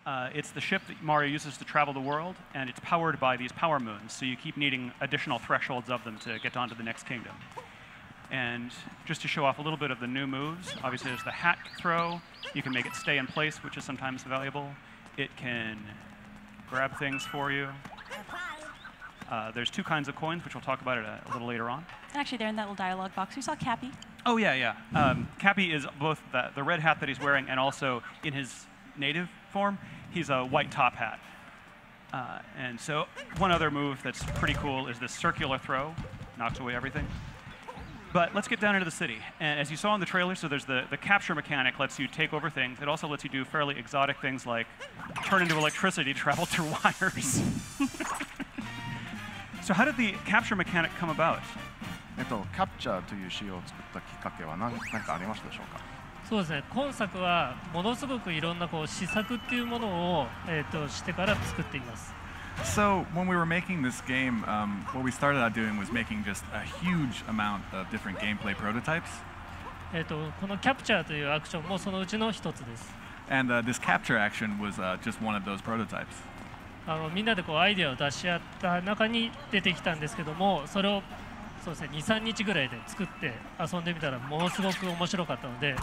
It's the ship that Mario uses to travel the world, and it's powered by these power moons, so you keep needing additional thresholds of them to get onto the next kingdom. And just to show off a little bit of the new moves, obviously there's the hat throw. You can make it stay in place, which is sometimes valuable. It can grab things for you. There's two kinds of coins, which we'll talk about a little later on. And actually, there in that little dialogue box, we saw Cappy. Oh, yeah. Cappy is both the red hat that he's wearing and also in his native form, he's a white top hat. And so one other move that's pretty cool is this circular throw. Knocks away everything. But let's get down into the city. And as you saw in the trailer, so there's the capture mechanic lets you take over things. It also lets you do fairly exotic things like turn into electricity, travel through wires. So how did the capture mechanic come about? キャプチャーという仕様を作ったきっかけは何かありましたでしょうか。そうですね。今作はものすごくいろんな試作っていうものをしてから作っています。So when we were making this game, what we started out doing was making just a huge amount of different gameplay prototypes. このキャプチャーというアクションもそのうちの一つです。And this capture action was just one of those prototypes. みんなでアイデアを出し合った中に出てきたんですけども、それをそうですね、2、3日ぐらいで作って遊んでみたらものすごく面白かったので、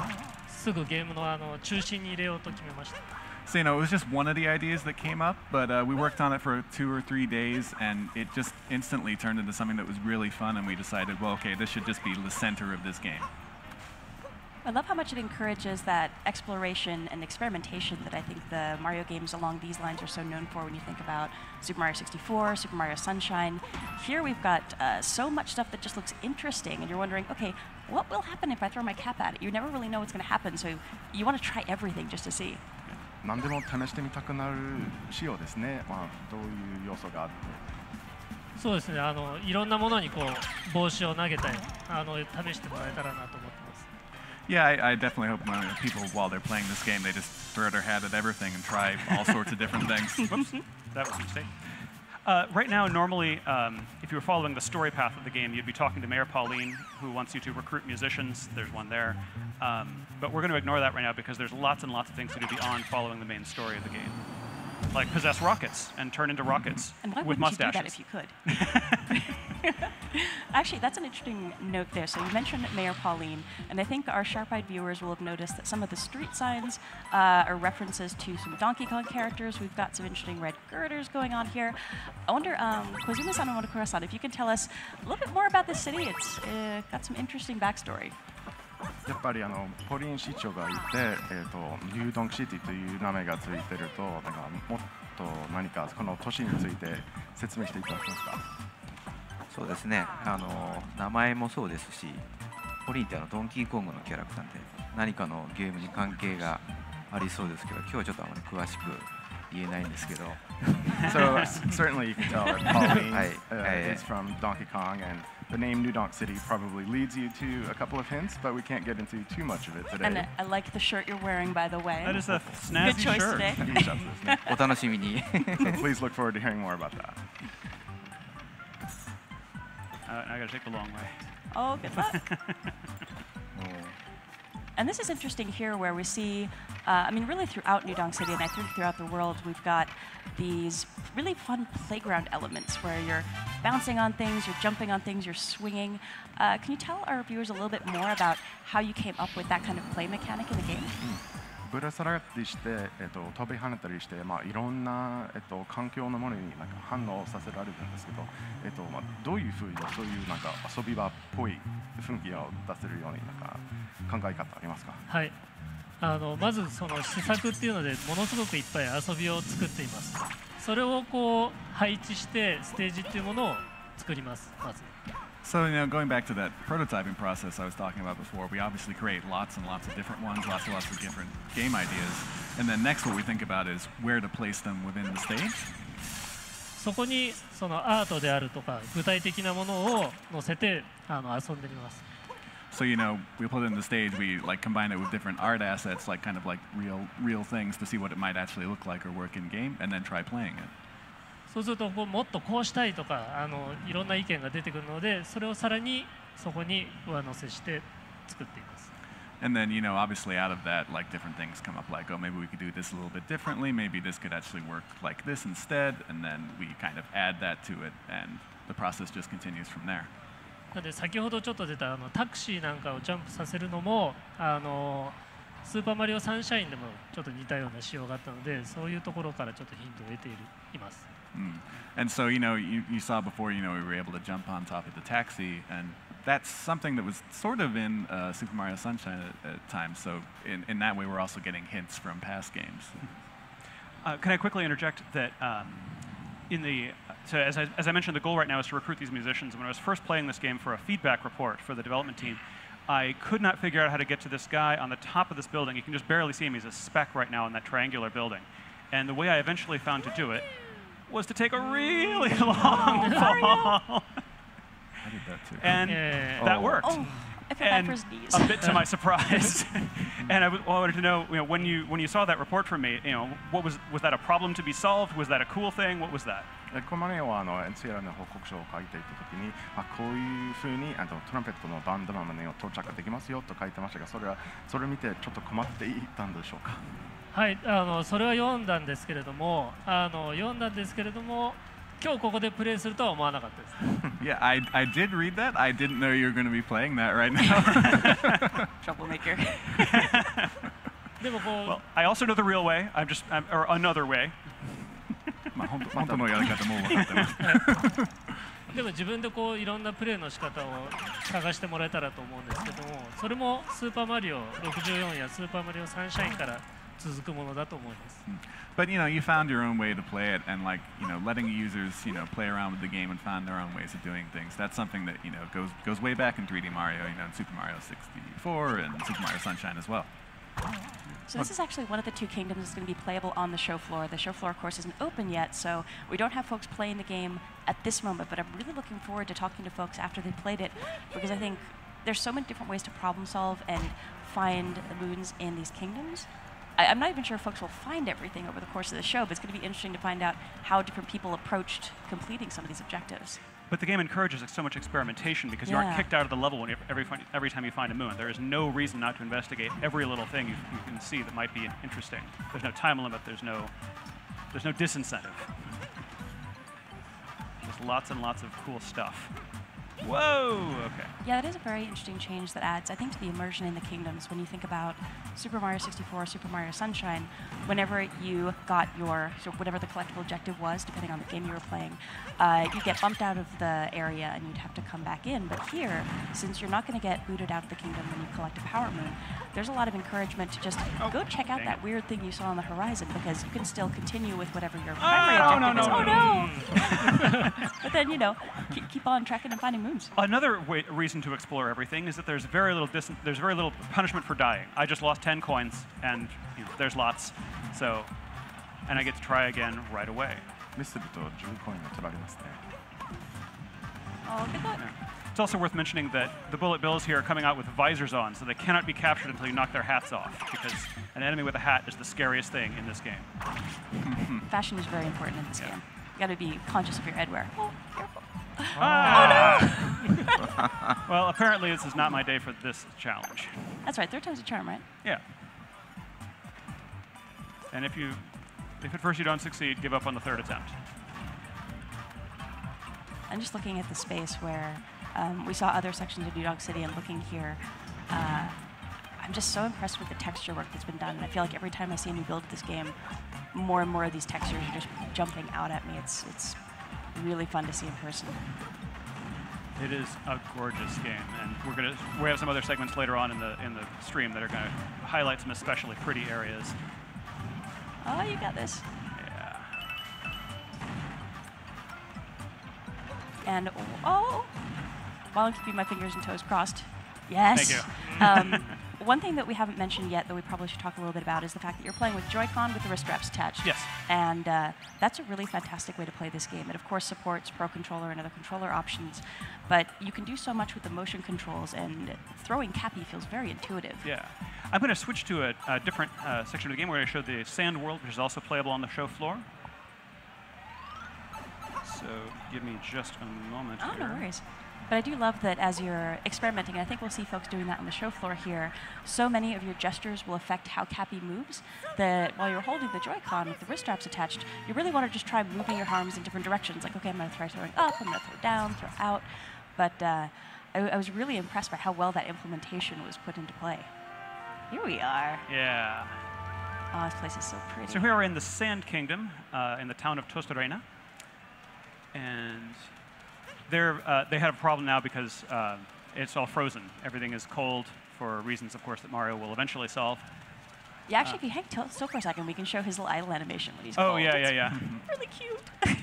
すぐゲームの中心に入れようと決めました。So, it was just one of the ideas that came up, but we worked on it for 2 or 3 days, and it just instantly turned into something that was really fun, and we decided, well, okay, this should just be the center of this game. I love how much it encourages that exploration and experimentation that I think the Mario games along these lines are so known for when you think about Super Mario 64, Super Mario Sunshine. Here we've got so much stuff that just looks interesting, and you're wondering, okay, what will happen if I throw my cap at it? You never really know what's going to happen, so you want to try everything just to see. 何でも試してみたくなる仕様ですね。どういう要素があって。そうですね。いろんなものに帽子を投げたり、試してもらえたらなと思ってます。Yeah, I definitely hope people, while they're playing this game, they just throw their hat at everything and try all sorts of different things. Whoops, that was a mistake. Right now, normally, if you were following the story path of the game, you'd be talking to Mayor Pauline, who wants you to recruit musicians. There's one there. But we're going to ignore that right now because there's lots and lots of things to do beyond following the main story of the game. Like possess rockets and turn into rockets with mustaches. And why wouldn't you do that if you could? Actually, that's an interesting note there. So you mentioned Mayor Pauline, and I think our sharp-eyed viewers will have noticed that some of the street signs are references to some Donkey Kong characters. We've got some interesting red girders going on here. I wonder, Koizumi-san and Monokura-san, if you can tell us a little bit more about this city. It's got some interesting backstory. やっぱりポリン市長がいて、ニュードンクシティという名前がついてると、なんかもっと何かこの都市について説明していただけますか。そうですね。名前もそうですし、ポリンってドンキーコングのキャラクターで何かのゲームに関係がありそうですけど、今日はちょっとあまり詳しく言えないんですけど。So certainly you can tell that Pauline is from Donkey Kong, and the name New Donk City probably leads you to a couple of hints, but we can't get into too much of it today. And I like the shirt you're wearing, by the way. That is a snazzy Good choice shirt. today. お楽しみに。So please look forward to hearing more about that. I got to take the long way. Oh, good luck. And this is interesting here where we see, I mean, really throughout New Donk City, and I think throughout the world, we've got these really fun playground elements where you're bouncing on things, you're jumping on things, you're swinging. Can you tell our viewers a little bit more about how you came up with that kind of play mechanic in the game? ぶら下がったりして、飛び跳ねたりして、いろんな、環境のものになんか反応させられるんですけど、どういうふうにそういうなんか遊び場っぽい雰囲気を出せるようになんか考え方ありますか。はい。まずその施策っていうのでものすごくいっぱい遊びを作っています。それを配置してステージっていうものを作ります。まず。So, going back to that prototyping process I was talking about before, we obviously create lots and lots of different ones, lots and lots of different game ideas. And then next what we think about is where to place them within the stage. そこにそのアートであるとか具体的なものを載せて遊んでみます。So, we put it in the stage, we combine it with different art assets, kind of real things to see what it might actually look like or work in game, and then try playing it. そうするともっとこうしたいとかいろんな意見が出てくるので、それをさらにそこに上乗せして作っています。And then, you know, obviously out of that, like different things come up like, oh, maybe we could do this a little bit differently. Maybe this could actually work like this instead. And then we kind of add that to it, and the process just continues from there. なので先ほどちょっと出たタクシーなんかをジャンプさせるのもスーパーマリオサンシャインでもちょっと似たような仕様があったので、そういうところからちょっとヒントを得ています。And so, you know, you saw before, you know, we were able to jump on top of the taxi, and that's something that was sort of in Super Mario Sunshine at times. So in that way, we're also getting hints from past games. Can I quickly interject that so as I mentioned, the goal right now is to recruit these musicians. When I was first playing this game for a feedback report for the development team, I could not figure out how to get to this guy on the top of this building. You can just barely see him. He's a speck right now in that triangular building. And the way I eventually found to do it was to take a really long fall. I did that too. And that worked. Oh, I feel bad for his knees. A bit to my surprise. And I wanted to know, you know, when you saw that report from me, you know, was that a problem to be solved? Was that a cool thing? What was that? このマネはNCR の報告書を書いていたときに、こういうふうにトランペットのバンドマンを到着できますよと書いてましたが、それを見てちょっと困っていたんでしょうか。はい、それは読んだんですけれども、今日ここでプレイするとは思わなかったです。Yeah, I did read that. I didn't know you were going to be playing that right now. Troublemaker. でもこう、 Well, I also know the real way. Or another way. まあ本当のやり方も分かってます。でも自分でこういろんなプレイの仕方を探してもらえたらと思うんですけども、それもスーパーマリオ64やスーパーマリオサンシャインから続くものだと思います。But you know, you found your own way to play it, and like you know, letting users play around with the game and find their own ways of doing things. That's something that goes way back in 3D Mario, in Super Mario 64 and Super Mario Sunshine as well. So this is actually one of the two kingdoms that's going to be playable on the show floor. The show floor, of course, isn't open yet, so we don't have folks playing the game at this moment, but I'm really looking forward to talking to folks after they've played it, because I think there's so many different ways to problem solve and find the moons in these kingdoms. I'm not even sure if folks will find everything over the course of the show, but it's going to be interesting to find out how different people approached completing some of these objectives. But the game encourages so much experimentation because you aren't kicked out of the level every time you find a moon. There is no reason not to investigate every little thing you can see that might be interesting. There's no time limit. There's no disincentive. Just lots and lots of cool stuff. Whoa! Okay. Yeah, that is a very interesting change that adds, I think, to the immersion in the kingdoms. When you think about Super Mario 64, Super Mario Sunshine, whenever you got whatever the collectible objective was, depending on the game you were playing, you'd get bumped out of the area and you'd have to come back in. But here, since you're not going to get booted out of the kingdom when you collect a Power Moon, there's a lot of encouragement to just go check out that weird thing you saw on the horizon, because you can still continue with whatever your primary objective is. Oh no! But then, keep on tracking and finding moons. Another reason to explore everything is that there's very little punishment for dying. I just lost 10 coins, and there's lots. So, and I get to try again right away. Oh, good luck. Yeah. It's also worth mentioning that the bullet bills here are coming out with visors on, so they cannot be captured until you knock their hats off, because an enemy with a hat is the scariest thing in this game. Fashion is very important in this game. You got to be conscious of your headwear. Oh, careful. Ah! Oh, no! Well, apparently this is not my day for this challenge. That's right. Third time's a charm, right? Yeah. And if at first you don't succeed, give up on the third attempt. I'm just looking at the space where we saw other sections of New Donk City, and looking here, I'm just so impressed with the texture work that's been done. And I feel like every time I see a new build of this game, more and more of these textures are just jumping out at me. It's really fun to see in person. It is a gorgeous game, and we have some other segments later on in the stream that are going to highlight some especially pretty areas. Oh, you got this. Yeah. And while I'm keeping my fingers and toes crossed, yes. Thank you. One thing that we haven't mentioned yet that we probably should talk a little bit about is the fact that you're playing with Joy-Con with the wrist straps attached. Yes. And that's a really fantastic way to play this game. It, of course, supports Pro Controller and other controller options, but you can do so much with the motion controls, and throwing Cappy feels very intuitive. Yeah. I'm going to switch to a different section of the game where I show the sand world, which is also playable on the show floor. So give me just a moment Oh, here. no worries. But I do love that as you're experimenting, and I think we'll see folks doing that on the show floor here, so many of your gestures will affect how Cappy moves that while you're holding the Joy-Con with the wrist straps attached, you really want to just try moving your arms in different directions. Like, okay, I'm going to try throwing up, I'm going to throw down, throw out. But I was really impressed by how well that implementation was put into play. Here we are. Yeah. Oh, this place is so pretty. So here we're in the Sand Kingdom, in the town of Tostarena. And they have a problem now because it's all frozen. Everything is cold for reasons, of course, that Mario will eventually solve. Yeah, actually, if you hang still for a second, we can show his little idle animation when he's Oh, cold. yeah, It's yeah. really cute.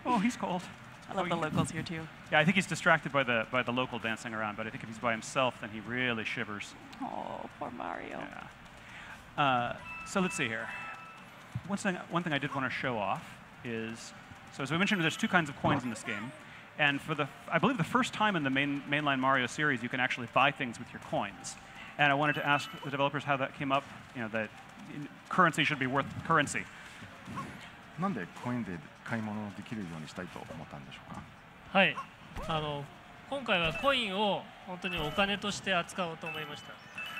Oh, he's cold. I love the locals here, too. Yeah, I think he's distracted by the local dancing around, but I think if he's by himself, then he really shivers. Oh, poor Mario. Yeah. So let's see here. One thing I did want to show off is, so as we mentioned, there's two kinds of coins in this game. And for I believe the first time in the mainline Mario series, you can actually buy things with your coins. And I wanted to ask the developers how that came up, that currency should be worth currency. なんでコインで買い物できるようにしたいと思ったんでしょうか。はい、今回はコインを本当にお金として扱おうと思いました。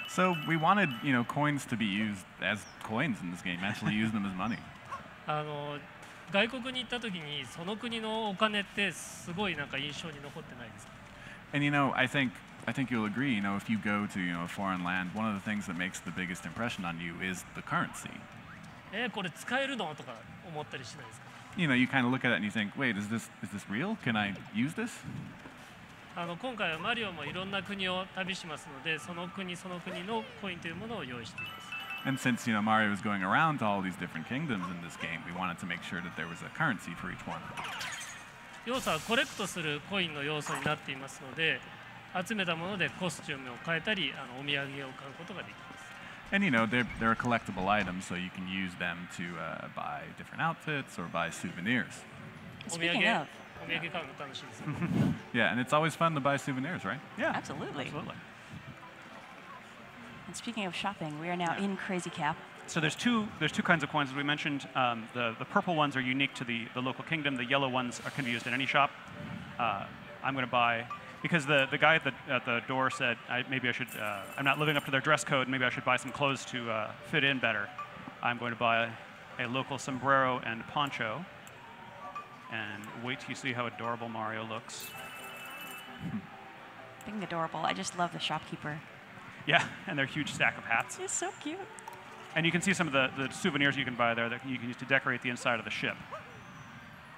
So we wanted, coins to be used as coins in this game. Actually, use them as money. 外国に行った時にその国のお金ってすごいなんか印象に残ってないですか。And I think you'll agree. If you go to a foreign land, one of the things that makes the biggest impression on you is the currency. これ使えるのとか思ったりしないですか。You kind of look at it and you think, wait, is this real? Can I use this? 今回はマリオもいろんな国を旅しますので、その国その国のコインというものを用意しています。And since Mario is going around to all these different kingdoms in this game, we wanted to make sure that there was a currency for each one. 要素はコレクトするコインの要素になっていますので、集めたものでコスチュームを変えたり、お土産を買うことができます。And they're a collectible item, so you can use them to buy different outfits or buy souvenirs. お土産 Speaking of, お土産買うの楽しいです。Yeah, and it's always fun to buy souvenirs, right? Yeah, absolutely. absolutely. And speaking of shopping, we are now in Crazy Cap. So there's two kinds of coins, as we mentioned. The purple ones are unique to the local kingdom. The yellow ones can be used in any shop. I'm going to buy, because the guy at the door said maybe I should, I'm not living up to their dress code, maybe I should buy some clothes to fit in better. I'm going to buy a local sombrero and poncho. And wait till you see how adorable Mario looks. Being adorable, I just love the shopkeeper. Yeah, and their huge stack of hats. He's so cute. And you can see some of the souvenirs you can buy there that you can use to decorate the inside of the ship.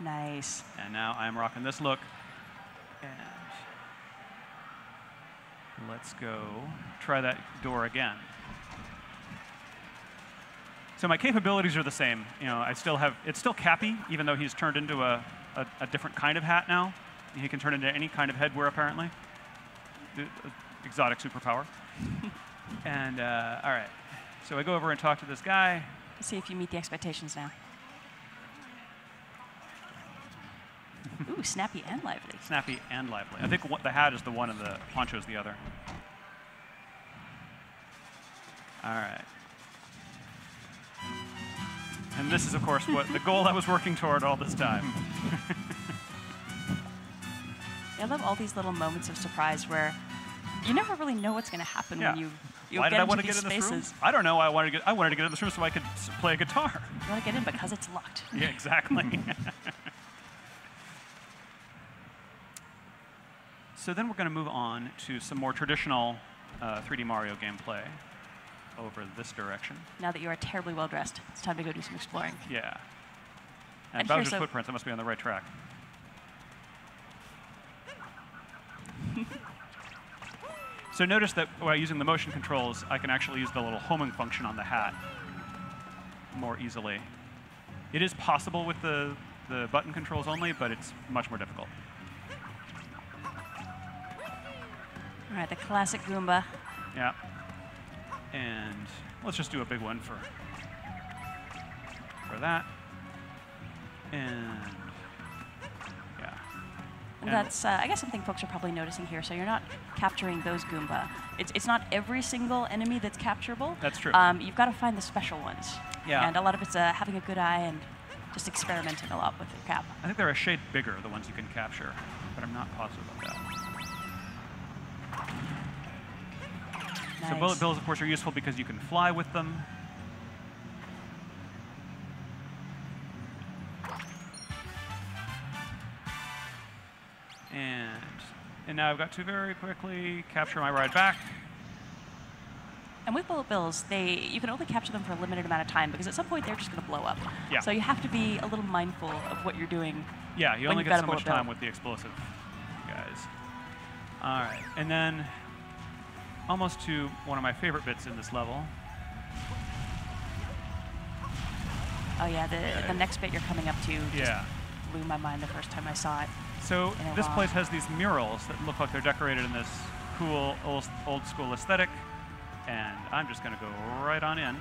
Nice. And now I'm rocking this look. And let's go try that door again. So my capabilities are the same. It's still Cappy, even though he's turned into a different kind of hat now. He can turn into any kind of headwear, apparently. Exotic superpower. And all right, so I go over and talk to this guy. Let's see if you meet the expectations now. Ooh, snappy and lively. Snappy and lively. I think the hat is the one and the poncho is the other. All right. And this is, of course, what the goal I was working toward all this time. I love all these little moments of surprise where you never really know what's going to happen when you Why get did I into want to these get in this room? spaces. I don't know. I wanted to get in this room so I could play a guitar. You want to get in because it's locked. Yeah, exactly. So then we're going to move on to some more traditional 3D Mario gameplay over this direction. Now that you are terribly well dressed, it's time to go do some exploring. Yeah. And And Bowser's here's footprints, I must be on the right track. So notice that while using the motion controls, I can actually use the little homing function on the hat more easily. It is possible with the button controls only, but it's much more difficult. All right, the classic Goomba. Yeah. And let's just do a big one for that. And yeah. And that's, I guess, something folks are probably noticing here. So you're not capturing those Goomba. It's not every single enemy that's capturable. That's true. You've got to find the special ones. Yeah. And a lot of it's having a good eye and just experimenting a lot with the cap. I think they're a shade bigger, the ones you can capture, but I'm not positive about that. Nice. So bullet bills, of course, are useful because you can fly with them. And now I've got to very quickly capture my ride back. And with bullet bills, you can only capture them for a limited amount of time because at some point they're just going to blow up. Yeah. So you have to be a little mindful of what you're doing. Yeah, you when only you've get got so a much bullet time bill. with the explosive guys. All right, and then almost to one of my favorite bits in this level. Oh yeah, the next bit you're coming up to just Yeah. blew my mind the first time I saw it. So in a this while. place has these murals that look like they're decorated in this cool old school aesthetic, and I'm just gonna go right on in.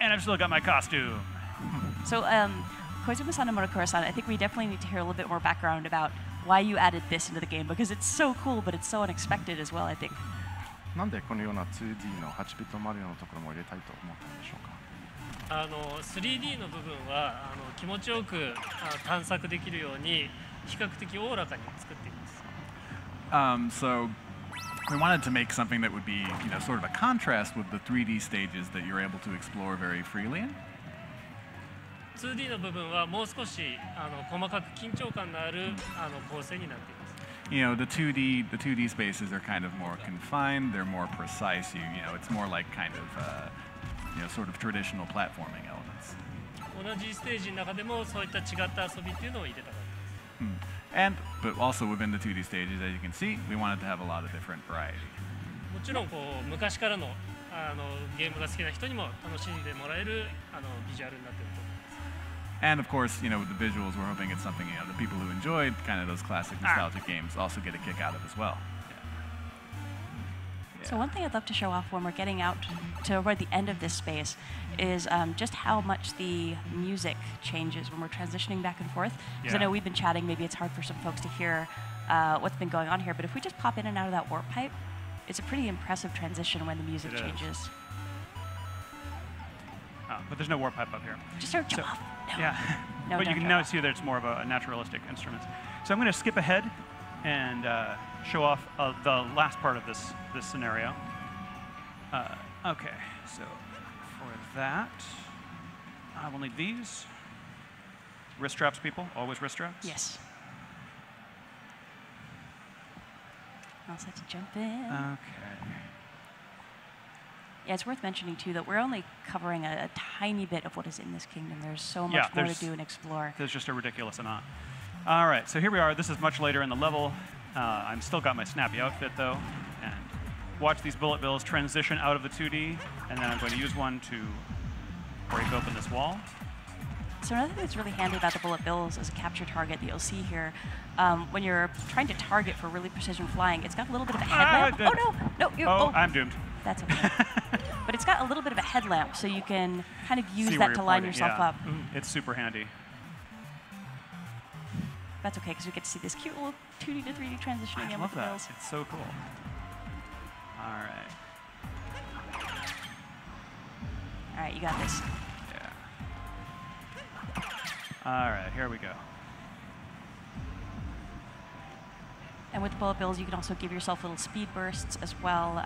And I've still got my costume. So Koizumi-san and Murokura-san, I think we definitely need to hear a little bit more background about why you added this into the game because it's so cool, but it's so unexpected as well, I think. なんでこのような 2D の8ビットマリオのところも入れたいと思ったんでしょうか。3D の部分は気持ちよく探索できるように比較的おおらかに作っています。So we wanted to make something that would be, sort of a contrast with the 3D stages that you're able to explore very freely in. 2D の部分はもう少し細かく緊張感のある構成になっています。The 2D spaces are kind of more confined. They're more precise. It's more like kind of sort of traditional platforming elements. 同じステージの中でもそういった違った遊びっていうのを入れたかったです。But also within the 2D stages, as you can see, we wanted to have a lot of different variety. もちろん昔からのゲームが好きな人にも楽しんでもらえるビジュアルになっていると思います。And of course, with the visuals, we're hoping it's something the people who enjoyed kind of those classic nostalgic games also get a kick out of as well. So one thing I'd love to show off when we're getting out to avoid the end of this space is just how much the music changes when we're transitioning back and forth. Because I know we've been chatting, maybe it's hard for some folks to hear what's been going on here, but if we just pop in and out of that warp pipe, it's a pretty impressive transition when the music changes. But there's no warp pipe up here. Just start jump off. No. Yeah, No, but you don't can jump now off. see that it's more of a naturalistic instrument. So I'm going to skip ahead and show off the last part of this scenario. Okay, so for that, I will need these. Wrist straps, people. Always wrist straps. Yes. All set to jump in. Okay. Yeah, it's worth mentioning too that we're only covering a tiny bit of what is in this kingdom. There's so much more to do and explore. There's just a ridiculous amount. All right, so here we are. This is much later in the level. I'm still got my snappy outfit though, and watch these bullet bills transition out of the 2D, and then I'm going to use one to break open this wall. So another thing that's really handy about the bullet bills as a capture target that you'll see here, when you're trying to target for really precision flying, it's got a little bit of a headlamp. I'm doomed. That's okay. But it's got a little bit of a headlamp, so you can kind of use that to line yourself up. It's super handy. That's okay, because we get to see this cute little 2D to 3D transitioning I in love with the that. bills. It's so cool. All right. All right, you got this. Yeah. All right, here we go. And with the bullet bills, you can also give yourself little speed bursts as well.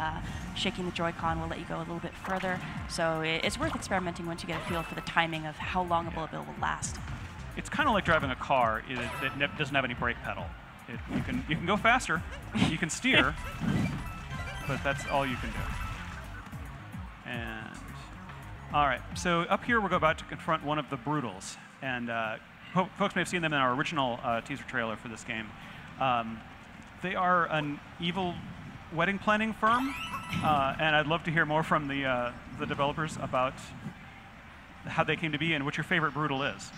Shaking the Joy-Con will let you go a little bit further. So it's worth experimenting once you get a feel for the timing of how long a bullet bill will last. It's kind of like driving a car that doesn't have any brake pedal. You can go faster, you can steer, but that's all you can do. And all right, so up here we're about to confront one of the Broodals, and folks may have seen them in our original teaser trailer for this game. They are an evil wedding planning firm, and I'd love to hear more from the developers about how they came to be and what your favorite Broodal is.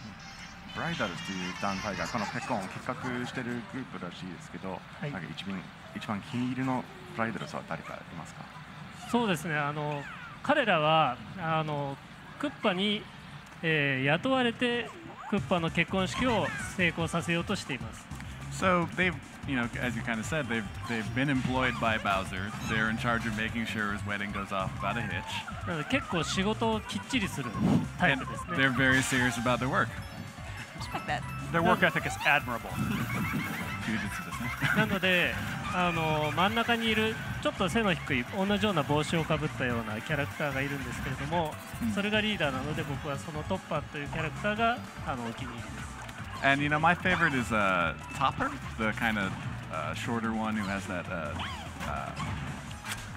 Broodals という団体がこのペコンを企画しているグループらしいですけど、なんか一番気に入りのBroodalsは誰かいますか？そうですね。彼らはクッパに、雇われてクッパの結婚式を成功させようとしています。So as you kind of said, they've been employed by Bowser. They're in charge of making sure his wedding goes off without a hitch. なので結構仕事をきっちりするタイ And プですね。 they're very serious about their work. Respect that. Their work ethic is admirable. 休日ですね。なので真ん中にいるちょっと背の低い同じような帽子をかぶったようなキャラクターがいるんですけれども、それがリーダーなので僕はそのトッパーというキャラクターがお気に入りです。 And my favorite is Topper, the kind of shorter one who has that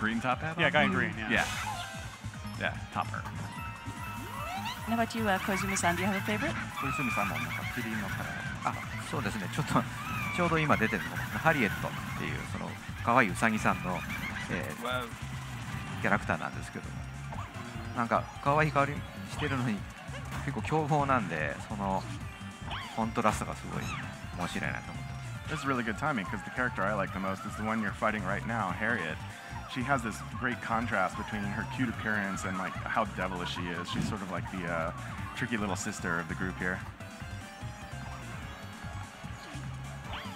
green top hat. Yeah, on. guy in green. Yeah. Yeah, Topper. And how about you, Koizumi-san? Do you have a favorite? 小泉さんもなんかキリンのキャラ。あ、そうですね。ちょうど今出てるのがハリエットっていうその可愛いウサギさんの、キャラクターなんですけども、なんか可愛い香りしてるのに結構凶暴なんで、そのコントラストがすごい面白いなと思ってます。 This is really good timing because the character I like the most is the one you're fighting right now, Harriet. She has this great contrast between her cute appearance and like how devilish she is. She's sort of like the tricky little sister of the group here.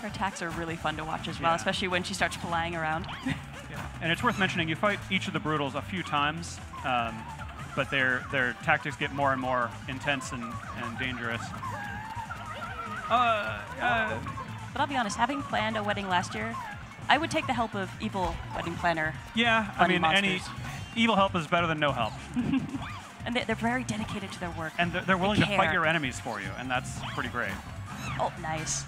Her attacks are really fun to watch as well, Yeah. especially when she starts flying around. Yeah. And it's worth mentioning, you fight each of the Broodals a few times, but their tactics get more and more intense and dangerous. But I'll be honest, having planned a wedding last year, I would take the help of evil wedding planner. Yeah, I Bunny mean, any monsters. evil help is better than no help. And they're very dedicated to their work. And they're willing to fight care. your enemies for you, and that's pretty great. Oh, nice.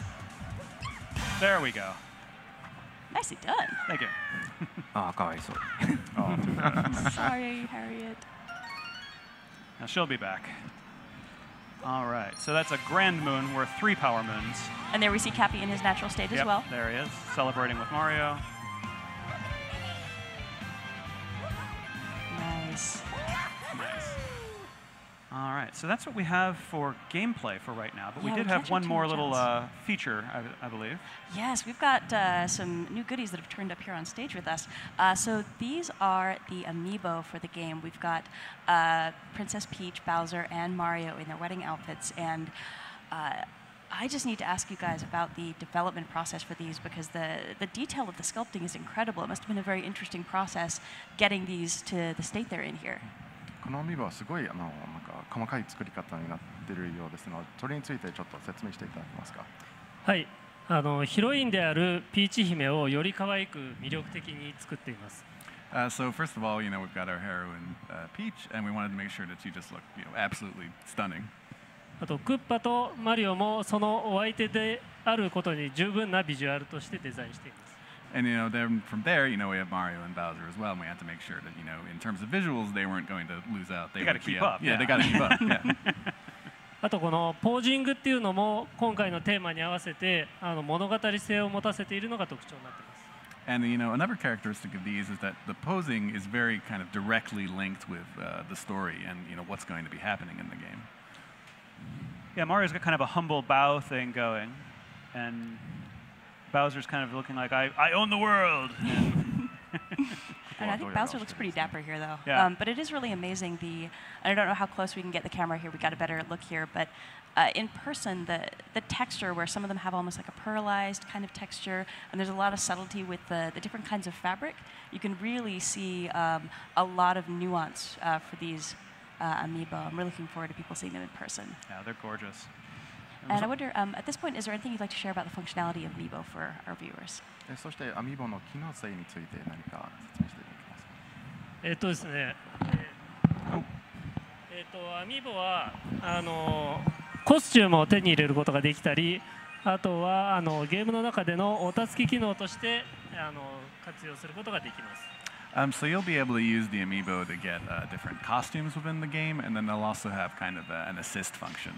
There we go. Nicely done. Thank you. ああ、かわいそう。 Sorry, Harriet. Now she'll be back. All right, so that's a grand moon worth 3 power moons. And there we see Cappy in his natural state as well. There he is, celebrating with Mario. Nice. Nice. All right, so that's what we have for gameplay for right now. But we Yeah, did we have can't one show too more much little else. feature, I believe. Yes, we've got some new goodies that have turned up here on stage with us. So these are the Amiibo for the game. We've got Princess Peach, Bowser, and Mario in their wedding outfits. And I just need to ask you guys about the development process for these because the detail of the sculpting is incredible. It must have been a very interesting process getting these to the state they're in here. このアミーバはすごいなんか細かい作り方になっているようですので、それについてちょっと説明していただけますか。はい、ヒロインであるピーチ姫をより可愛く魅力的に作っています。So first of all, we've got our heroine Peach, and we wanted to make sure that she just looked, absolutely stunning. あとクッパとマリオもそのお相手であることに十分なビジュアルとしてデザインしています。And then from there, we have Mario and Bowser as well, and we had to make sure that, in terms of visuals, they weren't going to lose out. They gotta keep up. Yeah, they got to keep up. Yeah. あとこのポージングっていうのも今回のテーマに合わせて物語性を持たせているのが特徴になっています。And another characteristic of these is that the posing is very kind of directly linked with the story and what's going to be happening in the game. Yeah, Mario's got kind of a humble bow thing going, and Bowser's kind of looking like, I own the world. And I think Bowser looks pretty dapper here, though. Yeah. But it is really amazing. I don't know how close we can get the camera here. We got a better look here, but in person, the texture, where some of them have almost like a pearlized kind of texture, and there's a lot of subtlety with the different kinds of fabric. You can really see a lot of nuance for these Amiibo. I'm really looking forward to people seeing them in person. Yeah, they're gorgeous. And I wonder, at this point, is there anything you'd like to share about the functionality of Amiibo for our viewers? そしてアミーボの機能性について何か説明していただけますか。ですね、アミーボはコスチュームを手に入れることができたり、あとはゲームの中でのお助け機能として活用することができます。So you'll be able to use the Amiibo to get different costumes within the game, and then they'll also have kind of an assist function.